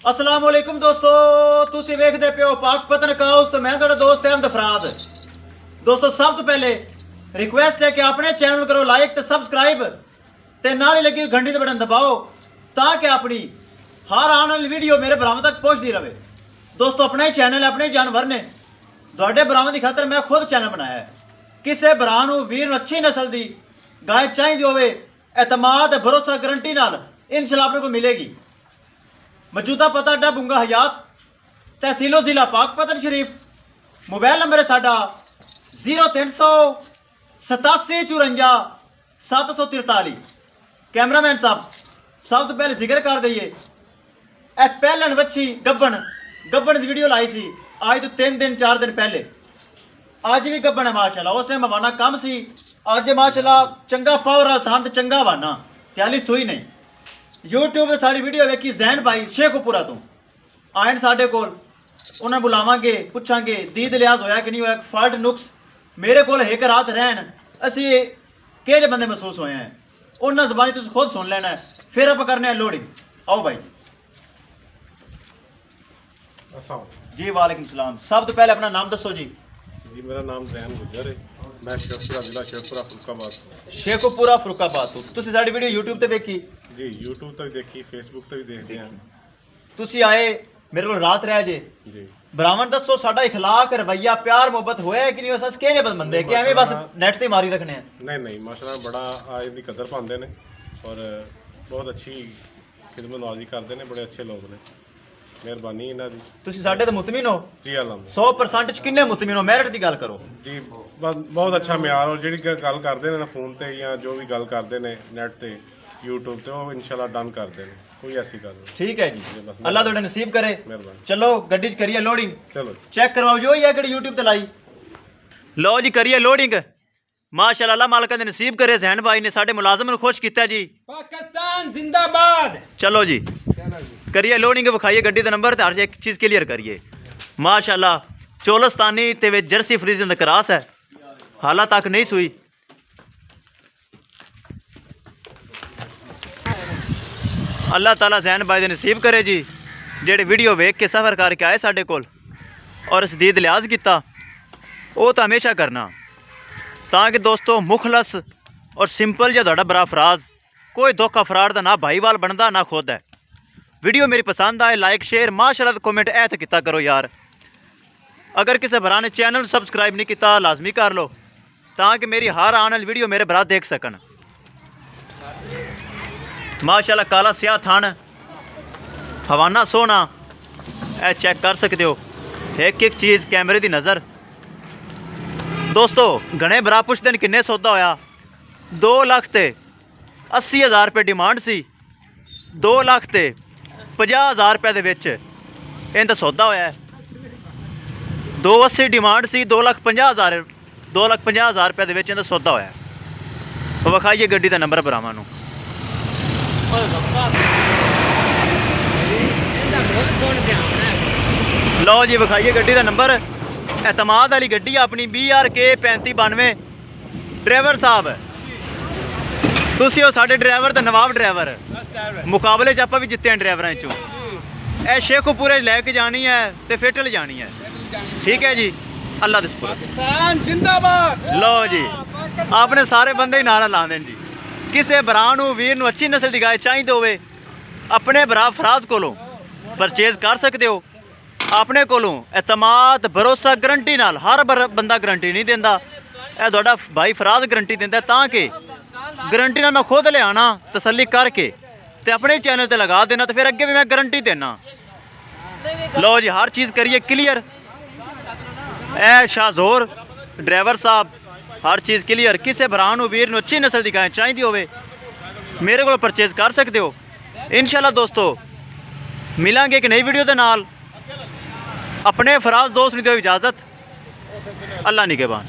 अस्सलाम वालेकुम दोस्तों, तुसी वेखदे पियो पाकपतन हाउस ते मैं तुहाडा दोस्त अहमद फराज। दोस्तों सब तो पहले रिक्वेस्ट है कि अपने चैनल करो लाइक ते सब्सक्राइब ते नाल ही लगी घंटी ते बटन दबाओ ताकि अपनी हर आने वाली वीडियो मेरे भरावां तक पहुंचती रहे। दोस्तों अपना ही चैनल है, अपने ही जानवर ने, तुहाडे भरावां दी खातर मैं खुद चैनल बनाया है। किसी भरा नूं वीर नूं अच्छी नस्ल दी गाय चाहिदी होवे, एतमाद भरोसा गारंटी नाल इंशाअल्लाह अपने को मिलेगी। मौजूदा पता अड्डा बुंगा हयात, तहसीलो जिला पाकपतन शरीफ। मोबाइल नंबर है साडा 0387 कैमरामैन साहब सब तो पहले जिक्र कर दईए, ए पहलन वच्छी गब्बन की वीडियो लाई सी आज तो 3 दिन 4 दिन पहले। अज भी गब्बन है माशाल्लाह, उस टाइम हवाना कम सी, अज माशाल्लाह चंगा पावर वाला थान ते चंगा हवाना, त्याली सूई नहीं। यूट्यूब पर साड़ी वीडियो वेखी जैन भाई शेखपुरा तो आए साढ़े कोल, उन्हें बुलावांगे पुछांगे दीद लिहाज होया कि नहीं होया, फॉल्ट नुक्स मेरे को एक रात रहन असी किहड़े बंदे महसूस होए हैं उन्हें जबानी तुम खुद सुन लेना है, फिर आप करने हैं लोडिंग। आओ भाई जी। वालेकुम सलाम। सब तो पहले अपना नाम दसो जी। जी मेरा नाम जैन गुजर है, मैं शेखपुरा जिला शेखपुरा फरुखाबाद। शेखपुरा फरुखाबाद तो तुसी साडी वीडियो यूट्यूब ते देखी? जी यूट्यूब तक देखी, फेसबुक तक भी देखते हैं। तुसी आए मेरे को रात रह जे जी, ब्राह्मण दसो साडा इखलाक रवैया प्यार मोहब्बत होया है कि नहीं? अस किहड़े बंदे कि एवें बस नेट ते मारी रखने हैं? नहीं माशाल्लाह बड़ा आए दी कदर पाते हैं और बहुत अच्छी खिदमत नवाजी करते हैं, बड़े अच्छे लोग ने, मेहरबानी इन्हां दी। तुसी साडे ते मुतमिन हो? जी अल्हम्दुलिल्लाह 100% च किन्ने मुतमिन हो? मेरिट दी गल करो जी। बहुत अच्छा म्यार और जिहड़ी गल करते हैं ना फोन ते या जो भी गल करते हैं नेट ते यूट्यूब ते वो इंशाल्लाह डन करते हैं, कोई ऐसी गल नहीं। ठीक है जी, अल्लाह तुहाडे नसीब करे। मेहरबानी। चलो गड्डी च करिए लोडिंग, चलो चेक करवाओ जो ही है कि यूट्यूब ते लाई। लो जी करिए लोडिंग। माशाल्लाह अल्लाह मालिक दे नसीब करे, जैन भाई ने साडे मुलाजम नूं खुश कीता जी। पाकिस्तान जिंदाबाद। चलो जी करिए लोडिंग, विखाइए गड्डी का नंबर ते हर एक चीज़ क्लियर करिए। माशाल्लाह चोलस्तानी ते विच जर्सी फ्रीजन दा क्रॉस है, हालां तक नहीं सुई। अल्लाह ताला जैन भाई दे नसीब करे जी, जेड़े वीडियो वेख के सफ़र करके आए साडे कोल और इस दीद लिहाज किया वो तो हमेशा करना, ताकि दोस्तों मुखलस और सिंपल जिहा तुहाडा बड़ा फराज, कोई धोखा फराड दा ना भाईवाल बनता ना खुद है। वीडियो मेरी पसंद आए लाइक शेयर माशाल्लाह कमेंट ऐ तो किता करो यार। अगर किसी भरा ने चैनल सबसक्राइब नहीं किया लाजमी कर लो, ताकि मेरी हर आने वाली वीडियो मेरे भरा देख सकन। माशाल्लाह काला स्याह थान, हवाना सोना, ए चेक कर सकते हो एक एक चीज़ कैमरे की नज़र। दोस्तों घने भरा पुछते हैं किन्ने सौदा होया, 2,80,000 रुपये डिमांड सी, 2,50,000 रुपये दे विच इनका सौदा होया है। 280 डिमांड सी, 2,50,000 रुपये दे विच इनका सौदा होया है। विखाइए गड्डी का नंबर भरावां नूं। लो जी विखाइए गड्डी का नंबर, एतमाद वाली गड्डी अपनी BRK 3592। ड्राइवर साहब तुसी हो साडे ड्राइवर ते नवाब ड्राइवर, मुकाबले च आपां भी जित्ते हैं ड्राइवरां चों। ए शेखपुरे लैके जानी है ते फिट ले जानी है, ठीक है जी। अल्लाह दे सुपुर्द। पाकिस्तान जिंदाबाद। लो जी आपने सारे बंदे ही नारा ला देन जी। किसी भरा नूं वीर नूं अच्छी नस्ल की गाय चाहिए होवे, अपने भरा फराज कोलों परचेज कर सकते हो। अपने कोलों एतमाद भरोसा गारंटी नाल, हर बंदा गारंटी नहीं देंदा, ए तुहाडा भाई फराज गारंटी देंदा, ताकि गारंटी नाल मैं खुद ले आना तसल्ली करके ते अपने चैनल ते लगा देना, तो फिर अगे भी मैं गारंटी देना। लो जी हर चीज़ करिए क्लियर। ए शाहजोर ड्राइवर साहब हर चीज़ क्लियर। किसी भरा नूं वीर नूं अच्छी नस्ल की गाय चाहिए होवे मेरे को परचेज कर सकते हो। इंशाल्लाह दोस्तों मिलांगे एक नई वीडियो के नाल। अपने फराज दोस्त ने दो इजाज़त, अल्लाह निगहबान।